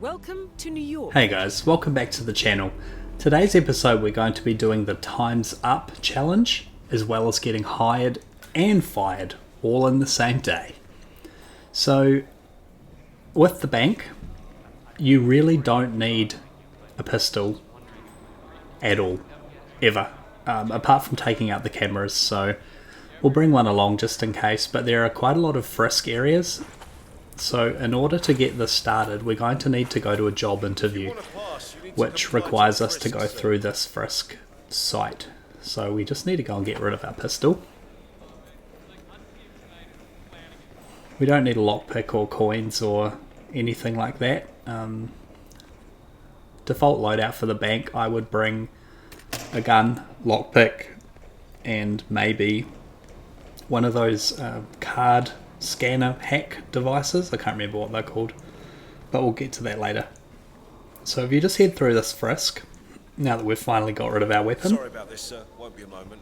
Welcome to New York. Hey guys, welcome back to the channel. Today's episode we're going to be doing the Time's Up challenge, as well as getting hired and fired all in the same day. So, with the bank, you really don't need a pistol at all, ever, apart from taking out the cameras, so we'll bring one along just in case, but there are quite a lot of frisk areas. So in order to get this started, we're going to need to go to a job interview, which requires us to go through this frisk site. So we just need to go and get rid of our pistol. We don't need a lockpick or coins or anything like that. Default loadout for the bank, I would bring a gun, lockpick, and maybe one of those card scanner hack devices. I can't remember what they're called, but we'll get to that later. So if you just head through this frisk, now that we've finally got rid of our weapon. Sorry about this, sir. Won't be a moment.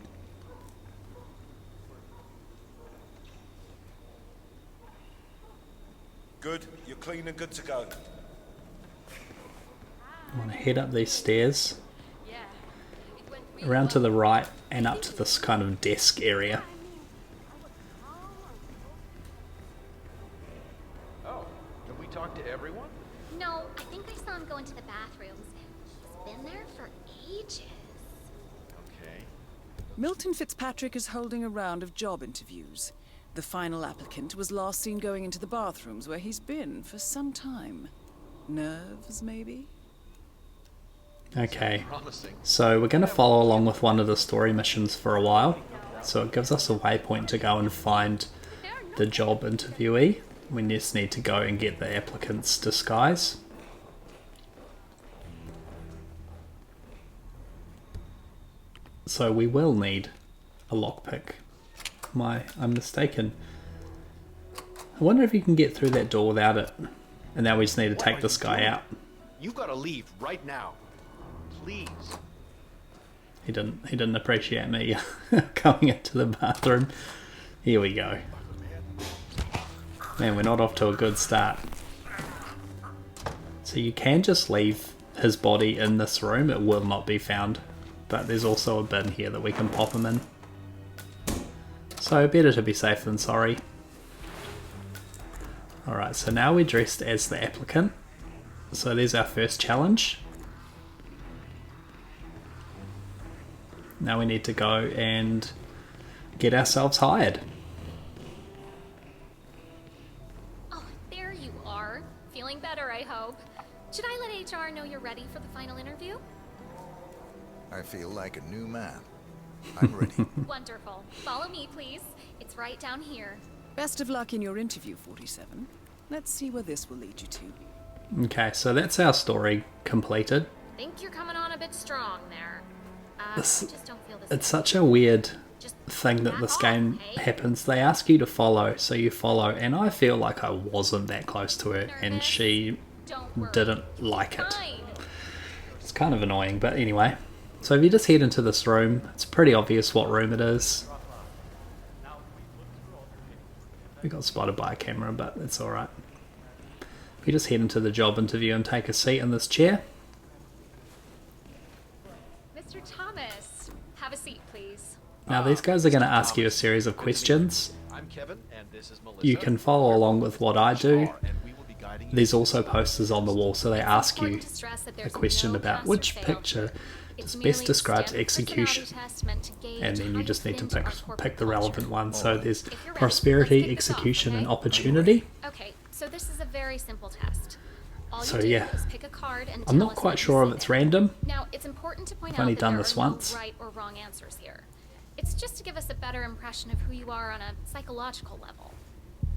Good. You're clean and good to go. I want to head up these stairs, around to the right and up to this kind of desk area. Oh, have we talked to everyone? No, I think I saw him go into the bathrooms. He's been there for ages. Okay. Milton Fitzpatrick is holding a round of job interviews. The final applicant was last seen going into the bathrooms where he's been for some time. Nerves, maybe? Okay, Promising. so we're going to follow along with one of the story missions for a while. So it gives us a waypoint to go and find the job interviewee. We just need to go and get the applicant's disguise. So we will need a lockpick. I'm mistaken. I wonder if you can get through that door without it. And now we just need to take this guy out. You gotta leave right now. Please. He didn't appreciate me going into the bathroom. Here we go. Man, we're not off to a good start. So you can just leave his body in this room. It will not be found. But there's also a bin here that we can pop him in. So better to be safe than sorry. Alright, so now we're dressed as the applicant. So there's our first challenge. Now we need to go and get ourselves hired. Oh, there you are. Feeling better, I hope. Should I let HR know you're ready for the final interview? I feel like a new man. I'm ready. Wonderful. Follow me, please. It's right down here. Best of luck in your interview, 47. Let's see where this will lead you to. Okay, so that's our story completed. Think you're coming on a bit strong there. I This- just don't feel this. It's such a weird Just thing that back this off, game hey? happens. They ask you to follow, so you follow, and I feel like I wasn't that close to her, and Nervous? she Don't worry. didn't like it. Fine. It's kind of annoying, but anyway. So if you just head into this room, it's pretty obvious what room it is. We got spotted by a camera, but it's alright. If you just head into the job interview and take a seat in this chair. Mr. Thomas, have a seat, please. Now these guys are going to ask you a series of questions. I'm Kevin, and this is Melissa. You can follow along with what I do. And we will be guiding you. There's also posters on the wall, so they ask you Important to stress that a there's question no about pass or which fail. picture It's best merely a describes standard execution, personality test meant to gauge and then how you just need to fit into pick our the corporate relevant culture. one. So there's If you're ready, prosperity, let's kick this off, execution, and okay? opportunity. Okay, so this is a very simple test. All So, you do yeah. is pick a card and I'm tell not us quite what you sure if see it's there. random. Now, it's important to point I've out only that done there this are no once. right or wrong answers here. It's just to give us a better impression of who you are on a psychological level.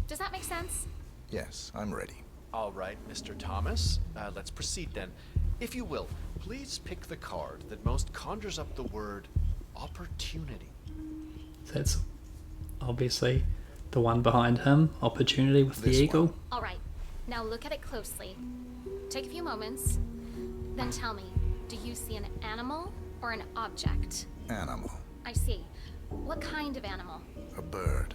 Does that make sense? Yes, I'm ready. All right, Mr. Thomas. Let's proceed then. If you will, please pick the card that most conjures up the word opportunity. That's obviously the one behind him, opportunity with the This eagle. one. All right, now look at it closely. Take a few moments, then tell me, do you see an animal or an object? Animal. I see. What kind of animal? A bird.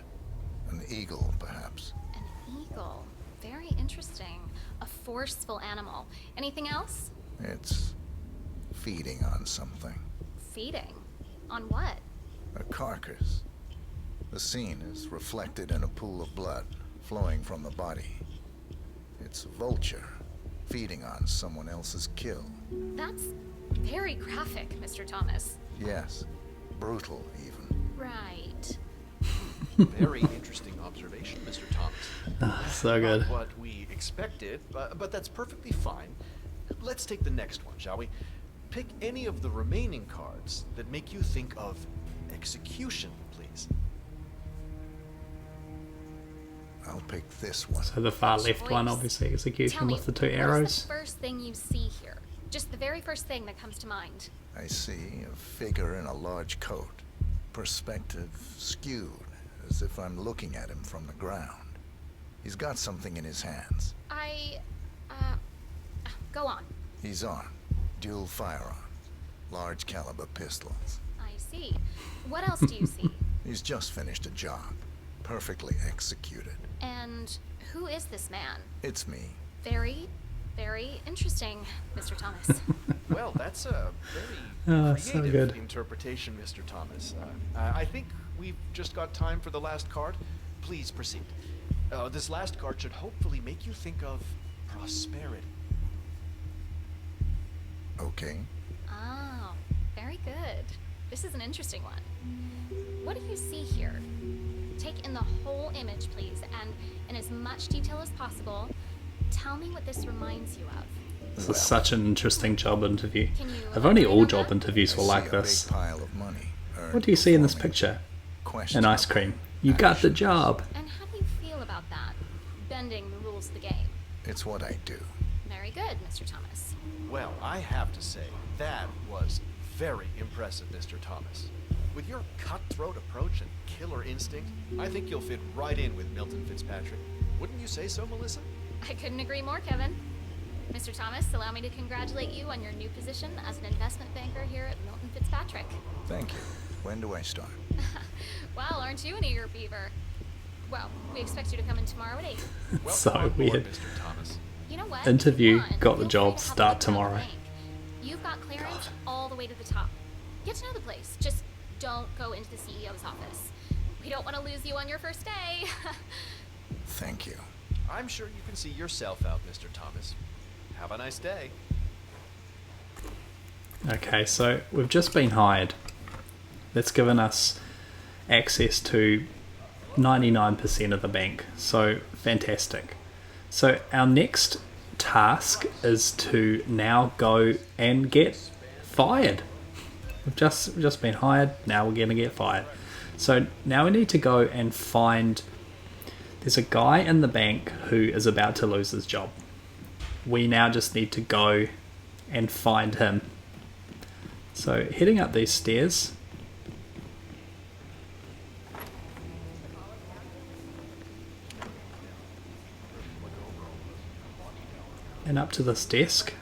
An eagle, perhaps. An eagle. Very interesting. A forceful animal. Anything else? It's feeding on something. Feeding? On what? A carcass. The scene is reflected in a pool of blood flowing from the body. It's a vulture feeding on someone else's kill. That's very graphic, Mr. Thomas. Yes, brutal even. Right. Very interesting observation, Mr. Thomas. So good. Not what we expected, but that's perfectly fine. Let's take the next one, shall we? Pick any of the remaining cards that make you think of execution, please. I'll pick this one. So the far left one, Choice. obviously execution Tell me, with the 2 what is arrows. the first thing you see here? Just the very first thing that comes to mind. I see a figure in a large coat. Perspective skewed, as if I'm looking at him from the ground. He's got something in his hands. Go on. He's armed. Dual firearms. Large caliber pistols. I see. What else do you see? He's just finished a job. Perfectly executed. And who is this man? It's me. Very, very interesting, Mr. Thomas. Well, that's a very So creative good. interpretation, Mr. Thomas. I think we've just got time for the last card. Please proceed. This last card should hopefully make you think of prosperity. Okay. Oh, very good. This is an interesting one. What do you see here? Take in the whole image, please, and in as much detail as possible, tell me what this reminds you of. This is such an interesting job interview. Can you If only all elaborate on job that? interviews were I like see a this. big pile of money earned What do you see in this performing picture? questionable An ice cream. You got the actions. job. And how do you feel about that? Bending the rules of the game. It's what I do. Very good, Mr. Thomas. Well, I have to say, that was very impressive, Mr. Thomas. With your cutthroat approach and killer instinct, I think you'll fit right in with Milton Fitzpatrick. Wouldn't you say so, Melissa? I couldn't agree more, Kevin. Mr. Thomas, allow me to congratulate you on your new position as an investment banker here at Milton Fitzpatrick. Thank you. When do I start? Wow, aren't you an eager beaver? Well, we expect you to come in tomorrow at 8. Welcome So on board, weird. Mr. Thomas. You know what? Interview, Come on, got the feel job, free to have a start look around the tomorrow. bank. You've got clearance all the way to the top. Get to know the place. Just don't go into the CEO's office. We don't want to lose you on your first day. Thank you. I'm sure you can see yourself out, Mr. Thomas. Have a nice day. Okay, so we've just been hired. That's given us access to 99% of the bank. So fantastic. So our next task is to now go and get fired. We've just been hired, now we're going to get fired. So now we need to go and find... There's a guy in the bank who is about to lose his job. We now just need to go and find him. So heading up these stairs. And up to this desk.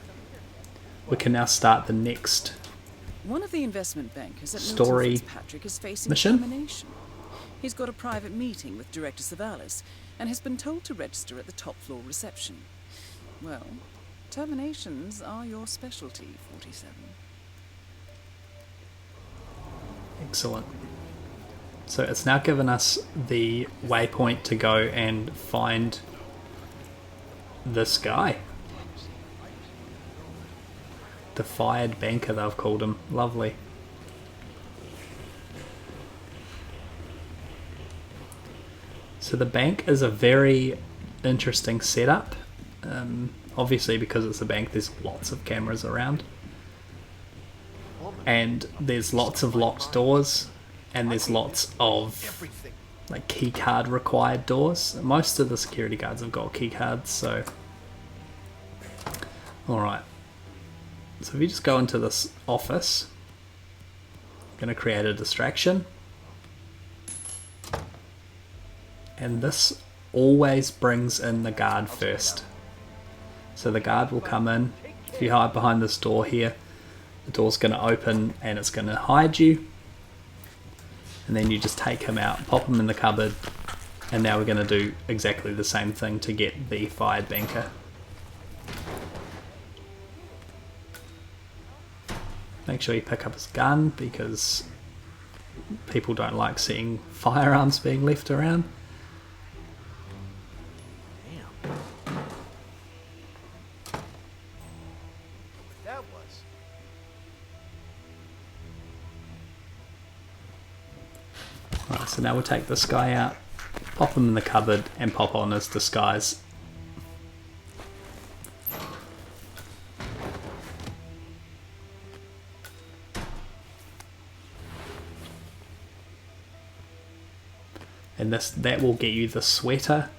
We can now start the next One of the investment bankers at Story Milton Fitzpatrick is facing mission? termination. He's got a private meeting with Director Savalas and has been told to register at the top floor reception. Well, terminations are your specialty, 47. Excellent. So it's now given us the waypoint to go and find this guy. The fired banker, they've called him. Lovely. So the bank is a very interesting setup. Obviously, because it's a bank, there's lots of cameras around. And there's lots of locked doors. And there's lots of Everything. like key card required doors. Most of the security guards have got key cards, so... Alright. So if you just go into this office, I'm going to create a distraction. And this always brings in the guard first. So the guard will come in. If you hide behind this door here, the door's going to open and it's going to hide you. And then you just take him out, pop him in the cupboard, and now we're going to do exactly the same thing to get the fired banker. Make sure you pick up his gun because people don't like seeing firearms being left around. Damn. That was. Right, so now we'll take this guy out, pop him in the cupboard, and pop on his disguise. And that will get you the sweater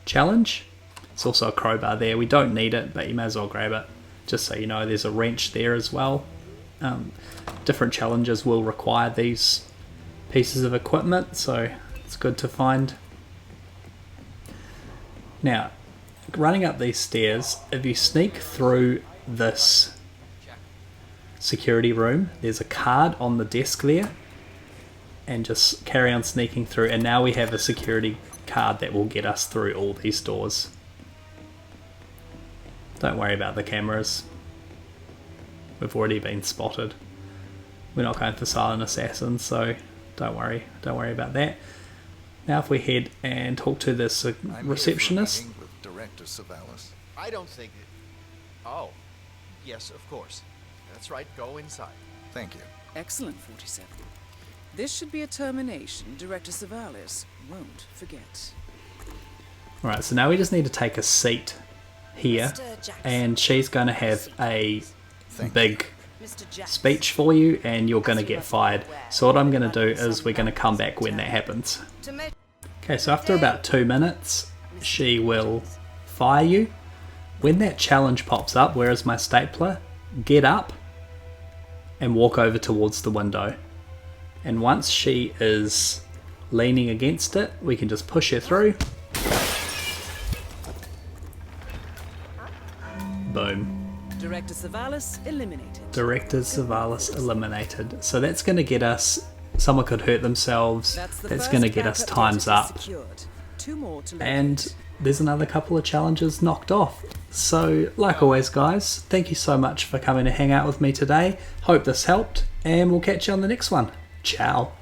challenge. It's also a crowbar there. We don't need it, but you may as well grab it. Just so you know, there's a wrench there as well. Different challenges will require these pieces of equipment, so it's good to find. Now, running up these stairs, if you sneak through this security room, there's a card on the desk there. And just carry on sneaking through, and now we have a security card that will get us through all these doors. Don't worry about the cameras. We've already been spotted. We're not going for silent assassins, so don't worry about that. Now if we head and talk to this receptionist. I'm here for a meeting with Director Savalas. I don't think it... Oh. Yes, of course. That's right. Go inside. Thank you. Excellent, 47. This should be a termination Director Savalas won't forget. Alright, so now we just need to take a seat here, and she's going to have a big speech for you, and you're going to get fired. So what I'm going to do is we're going to come back when that happens. Okay, so after about 2 minutes, she will fire you. When that challenge pops up, where is my stapler? Get up and walk over towards the window. And once she is leaning against it, we can just push her through. Boom. Director Savalas eliminated. Director Savalas eliminated. So that's going to get us, someone could hurt themselves, that's going to get us times up. And there's another couple of challenges knocked off. So, like always guys, thank you so much for coming to hang out with me today. Hope this helped, and we'll catch you on the next one. Ciao.